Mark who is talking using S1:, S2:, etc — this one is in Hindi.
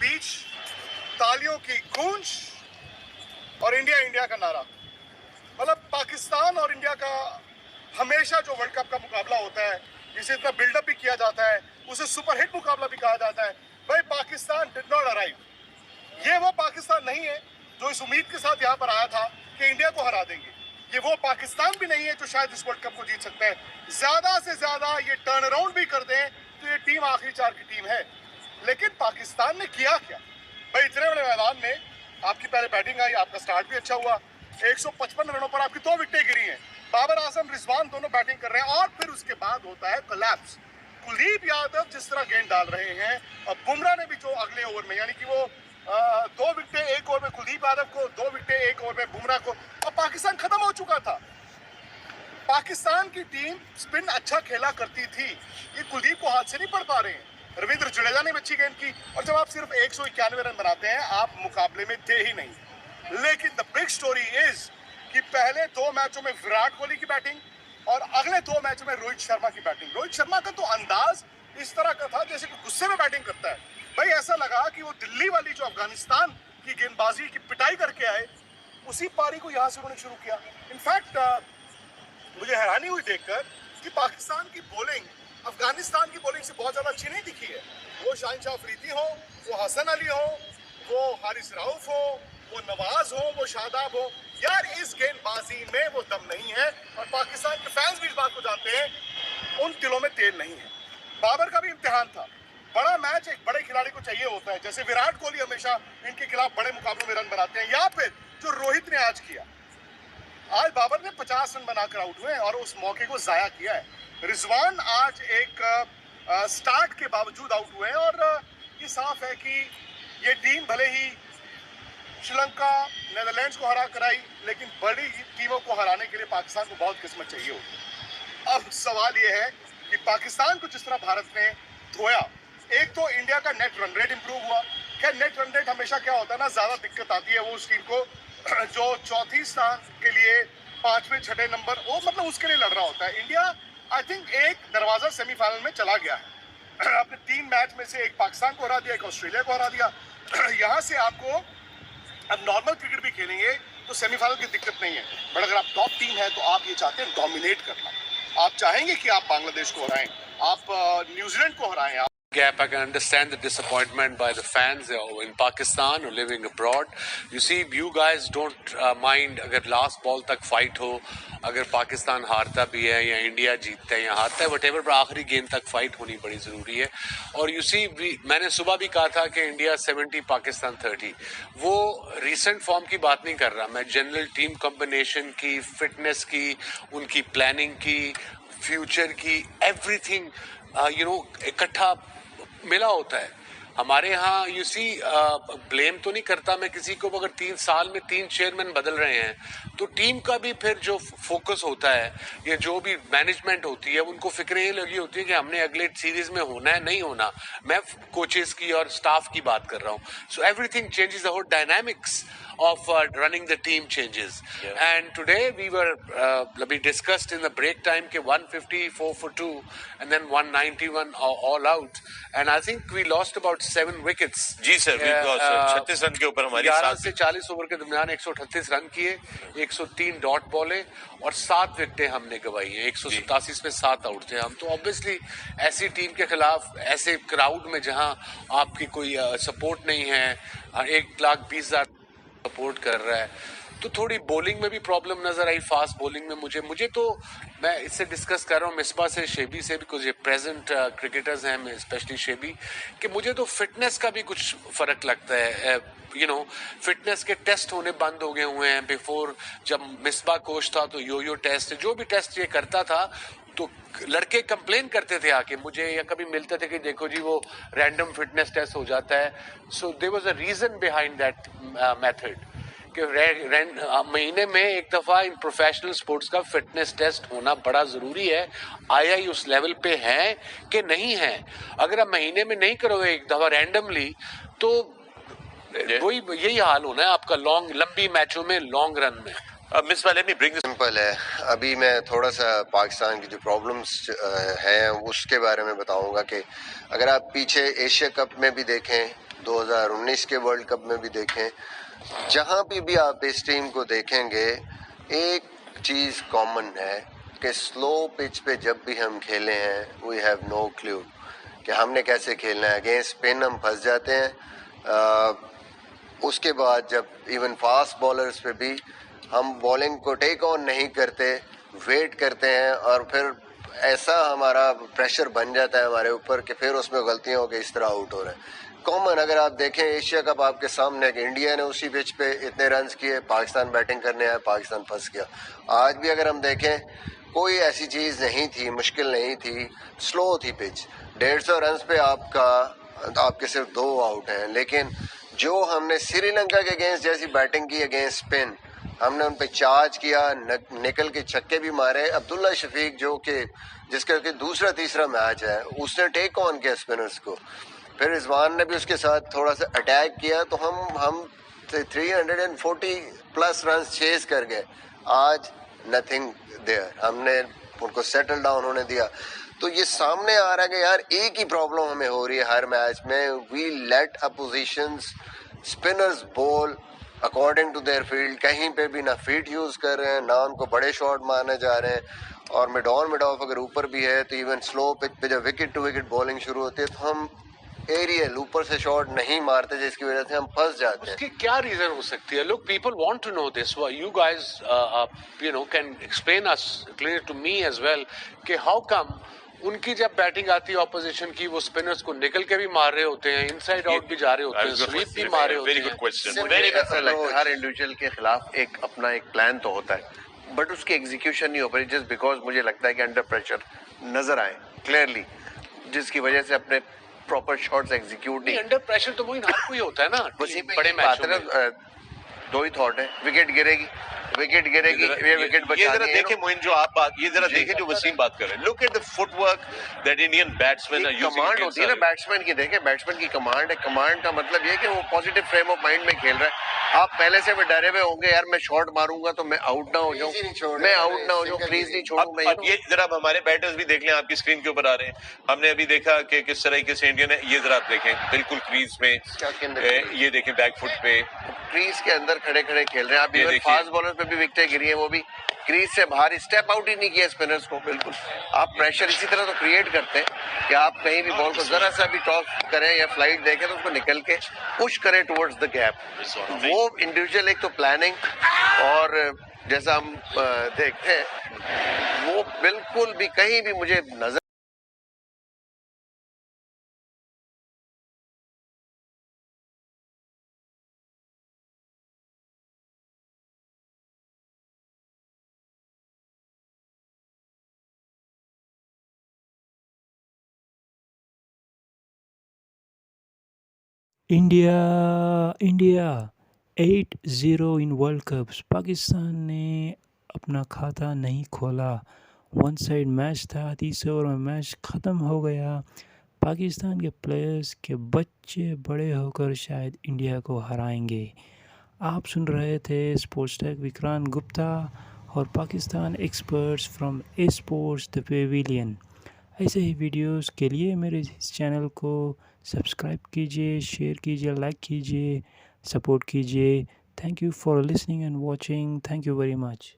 S1: बीच तालियों की गूंज और इंडिया इंडिया का नारा। मतलब पाकिस्तान और इंडिया का हमेशा जो वर्ल्ड कप का मुकाबला होता है, इसे इतना बिल्डअप भी किया जाता है, उसे सुपरहिट मुकाबला भी कहा जाता है। भाई पाकिस्तान डिड नॉट अराइव। ये वो पाकिस्तान नहीं है जो इस उम्मीद के साथ यहाँ पर आया था कि इंडिया को हरा देंगे। ये वो पाकिस्तान भी नहीं है जो शायद इस वर्ल्ड कप को जीत सकता है। ज्यादा से ज्यादा ये टर्न अराउंड भी कर दें तो ये टीम आखिरी 4 की टीम है। लेकिन पाकिस्तान ने किया क्या? भाई इतने बड़े मैदान में आपकी पहले बैटिंग आई, आपका स्टार्ट भी अच्छा हुआ, 155 रनों पर आपकी 2 विकेटें गिरी हैं। बाबर आजम, रिजवान दोनों बैटिंग कर रहे हैं और फिर उसके बाद होता है कोलैप्स। कुलदीप यादव जिस तरह गेंद डाल रहे हैं और बुमराह ने भी जो अगले ओवर में, यानी कि वो 2 विकेटें 1 ओवर में कुलदीप यादव को, 2 विकेटें 1 ओवर में बुमराह को, और पाकिस्तान खत्म हो चुका था। पाकिस्तान की टीम स्पिन अच्छा खेला करती थी, ये कुलदीप को हाथ से नहीं पड़ पा रहे हैं। रविंद्र जडेजा ने अच्छी गेंद की, और जब आप सिर्फ 191 रन बनाते हैं, आप मुकाबले में थे ही नहीं। लेकिन द बिग स्टोरी इज कि पहले 2 मैचों में विराट कोहली की बैटिंग और अगले 2 मैचों में रोहित शर्मा की बैटिंग। रोहित शर्मा का तो अंदाज इस तरह का था जैसे कि गुस्से में बैटिंग करता है। भाई ऐसा लगा कि वो दिल्ली वाली जो अफगानिस्तान की गेंदबाजी की पिटाई करके आए, उसी पारी को यहाँ से उन्होंने शुरू किया। इनफैक्ट मुझे हैरानी हुई देखकर कि पाकिस्तान की बॉलिंग अफगानिस्तान की बॉलिंग से बहुत ज्यादा अच्छी नहीं दिखी है। वो शाहनशाह अफरीदी हो, वो हसन अली हो, वो हारिस राउफ हो, वो नवाज हो, वो शादाब हो, यार इस गेंदबाजी में वो दम नहीं है। और पाकिस्तान के फैंस भी इस बात को जानते हैं, उन दिलों में तेल नहीं है। बाबर का भी इम्तिहान था। बड़ा मैच एक बड़े खिलाड़ी को चाहिए होता है, जैसे विराट कोहली हमेशा इनके खिलाफ बड़े मुकाबलों में रन बनाते हैं, या फिर जो रोहित ने आज किया। आज बाबर ने 50 रन बनाकर आउट हुए और उस मौके को जाया किया है। रिजवान आज एक स्टार्ट के बावजूद आउट हुए हैं, और ये साफ है कि ये टीम भले ही श्रीलंका, नेदरलैंड्स को हरा कराई, लेकिन बड़ी टीमों को हराने के लिए पाकिस्तान को बहुत किस्मत चाहिए होगी। अब सवाल ये है कि पाकिस्तान को जिस तरह भारत ने धोया, एक तो इंडिया का नेट रन रेट इंप्रूव हुआ। खैर नेट रन रेट हमेशा क्या होता है ना, ज्यादा दिक्कत आती है वो उस टीम को जो चौथी स्थान के लिए 5वें 6ठे नंबर, वो मतलब उसके लिए लड़ रहा होता है। इंडिया आई थिंक एक दरवाजा सेमीफाइनल में चला गया है। अपने 3 मैच में से एक पाकिस्तान को हरा दिया, एक ऑस्ट्रेलिया को हरा दिया। यहाँ से आपको अब नॉर्मल क्रिकेट भी खेलेंगे तो सेमीफाइनल की दिक्कत नहीं है, बट अगर आप टॉप टीम है तो आप ये चाहते हैं डोमिनेट करना। आप चाहेंगे कि आप बांग्लादेश को हराएं, आप न्यूजीलैंड को हराएं।
S2: Gap. I can understand the disappointment by the fans in Pakistan or living abroad. You see, you guys don't mind अगर last ball तक fight हो, अगर पाकिस्तान हारता भी है या इंडिया जीतता है या हारता है, whatever, पर आखिरी गेंद तक fight होनी बड़ी ज़रूरी है। और you see, मैंने सुबह भी कहा था कि इंडिया 70, पाकिस्तान 30। वो recent form की बात नहीं कर रहा मैं, जनरल टीम कॉम्बिनेशन की, फिटनेस की, उनकी प्लानिंग की, फ्यूचर की, एवरीथिंग इकट्ठा मिला होता है। हमारे यहाँ यू सी ब्लेम तो नहीं करता मैं किसी को, अगर 3 साल में 3 चेयरमैन बदल रहे हैं तो टीम का भी फिर जो फोकस होता है या जो भी मैनेजमेंट होती है, उनको फिक्र ये लगी होती है कि हमने अगले सीरीज में होना है नहीं होना। मैं कोचेस की और स्टाफ की बात कर रहा हूँ। So everything changes, the whole dynamics of running the team changes. Yeah. And today we discussed in the break time ke 154 for 2 and then 191 all out, and I think we lost about 7 wickets.
S3: जी सर, 36 रन के ऊपर हमारी
S2: 11 से 40 ओवर के दरमियान 138 रन किए, 103 डॉट बॉले और 7 विकेटें हमने गवाई हैं। 187 में 7 आउट थे हम। तो ऑब्वियसली ऐसी टीम के खिलाफ, ऐसे क्राउड में जहां आपकी कोई सपोर्ट नहीं है, 1,20,000 सपोर्ट कर रहा है, तो थोड़ी बॉलिंग में भी प्रॉब्लम नजर आई, फास्ट बॉलिंग में। मुझे तो मैं इससे डिस्कस कर रहा हूँ मिसबा से, शेबी से भी, कुछ प्रेजेंट क्रिकेटर्स हैं स्पेशली शेबी, कि मुझे तो फिटनेस का भी कुछ फर्क लगता है। फिटनेस के टेस्ट होने बंद हो गए हुए हैं। बिफोर जब मिसबा कोच था तो यो टेस्ट, जो भी टेस्ट ये करता था, तो लड़के कंप्लेन करते थे आके मुझे, या कभी मिलते थे कि देखो जी वो रैंडम फिटनेस टेस्ट हो जाता है। So there was a reason behind that method कि महीने में एक दफा इन प्रोफेशनल स्पोर्ट्स का फिटनेस टेस्ट होना बड़ा जरूरी है। आया ही उस लेवल पे है कि नहीं है। अगर आप महीने में नहीं करोगे एक दफा रैंडमली, तो वही यही हाल होना है आपका लंबी मैचों में, लॉन्ग रन में।
S3: मिस वाले में ब्रिंग
S4: सिंपल है। अभी मैं थोड़ा सा पाकिस्तान की जो प्रॉब्लम्स हैं उसके बारे में बताऊंगा कि अगर आप पीछे एशिया कप में भी देखें 2019 के वर्ल्ड कप में भी देखें, जहां भी आप इस टीम को देखेंगे, एक चीज कॉमन है कि स्लो पिच पे जब भी हम खेले हैं वी हैव नो क्लू कि हमने कैसे खेलना है। अगेंस्ट स्पिन हम फंस जाते हैं। उसके बाद जब इवन फास्ट बॉलर्स पे भी हम बॉलिंग को टेक ऑन नहीं करते, वेट करते हैं और फिर ऐसा हमारा प्रेशर बन जाता है हमारे ऊपर कि फिर उसमें गलतियां होकर इस तरह आउट हो रहे हैं। कॉमन अगर आप देखें एशिया कप आपके सामने है कि इंडिया ने उसी पिच पे इतने रन्स किए, पाकिस्तान बैटिंग करने आया, पाकिस्तान फंस गया। आज भी अगर हम देखें कोई ऐसी चीज नहीं थी, मुश्किल नहीं थी, स्लो थी पिच। 150 रन्स पे आपके सिर्फ 2 आउट हैं, लेकिन जो हमने श्रीलंका के अगेंस्ट जैसी बैटिंग की अगेंस्ट स्पिन, हमने उन पे चार्ज किया, निकल के छक्के भी मारे। अब्दुल्ला शफीक जो कि जिसका कि दूसरा तीसरा मैच है, उसने टेक ऑन किया स्पिनर्स को। फिर रिजवान ने भी उसके साथ थोड़ा सा अटैक किया, तो हम 340 प्लस रन चेस कर गए। आज नथिंग देयर, हमने उनको सेटल डाउन होने दिया। तो ये सामने आ रहा है कि यार एक ही प्रॉब्लम हमें हो रही है हर मैच में, we let oppositions spinners bowl according to their field. कहीं पे भी ना फीट यूज कर रहे हैं, ना उनको बड़े शॉट मारने जा रहे हैं। और मिड ऑन मिड ऑफ अगर ऊपर भी है तो इवन स्लो पिच पे जब विकेट टू विकेट बॉलिंग शुरू होती है तो हम एरियल ऊपर से शॉट नहीं मारते, जिसकी वजह से हम फंस जाते हैं।
S2: उसकी क्या रीजन हो सकती है? लोग people want to know this, you guys can explain us clear to me as well कि हाउ कम उनकी जब बैटिंग आती है ऑपोजिशन की, वो स्पिनर्स को निकल के भी मार रहे होते हैं, इनसाइड आउट भी जा रहे होते हैं, स्वीप भी मार रहे होते हैं।
S3: Very good question.
S5: ऐसा लगता है हर इंडिविजुअल के खिलाफ एक अपना एक प्लान तो होता है, बट उसकी एग्जीक्यूशन नहीं हो पाई, जस्ट बिकॉज मुझे लगता है कि अंडर प्रेशर नजर आए क्लियरली, जिसकी वजह से अपने प्रॉपर शॉट्स एग्जीक्यूट नहीं।
S2: अंडर प्रेशर तो मोइन हर कोई होता है ना बड़े मैचों में।
S5: 2 ही थॉट है, विकेट गिरेगी, ये विकेट बचा
S3: ये जरा देखें मोइन, जो आप बात ये जरा देखें जो वसीम बात कर रहे हैं। Look at the footwork that Indian batsman are using.
S5: Command होती है ना बैट्समैन की, देखें बैट्समैन की कमांड है। कमांड का मतलब ये कि वो पॉजिटिव फ्रेम ऑफ माइंड में खेल रहा है। आप पहले से भी डरे हुए होंगे, यार मैं शॉट मारूंगा तो मैं आउट ना हो जाऊं, क्रीज नहीं छोड़ूं।
S3: अब ये जरा हमारे बैटर्स भी देख लें, आपकी स्क्रीन के ऊपर आ रहे हैं। हमने अभी देखा कि किस तरीके से इंडिया ने, ये जरा आप देखें बिल्कुल क्रीज में, ये देखें बैक फुट पे
S5: क्रीज के अंदर खड़े खड़े खेल रहे हैं। आप इवन फास्ट बॉलर पे भी विकेटें गिरी है, वो भी क्रीज से बाहर स्टेप आउट ही नहीं किया स्पिनर्स को। बिल्कुल आप प्रेशर इसी तरह तो क्रिएट करते हैं कि आप कहीं भी बॉल को जरा सा भी टॉस करें या फ्लाइट देखें तो उसको निकल के पुश करें टुवर्ड्स द गैप। वो इंडिविजुअल एक तो प्लानिंग, और जैसा हम देखते हैं वो बिल्कुल भी कहीं भी मुझे नजर
S6: India India 8-0 in world cups. Pakistan ने अपना खाता नहीं खोला। वन साइड मैच था, तीसरे ओवर में मैच ख़त्म हो गया। पाकिस्तान के प्लेयर्स के बच्चे बड़े होकर शायद इंडिया को हराएंगे। आप सुन रहे थे स्पोर्ट्स टेक विक्रांत गुप्ता और Pakistan experts from A sports the Pavilion. ऐसे ही वीडियोस के लिए मेरे इस चैनल को सब्सक्राइब कीजिए, शेयर कीजिए, लाइक कीजिए, सपोर्ट कीजिए। Thank you for listening and watching. Thank you very much.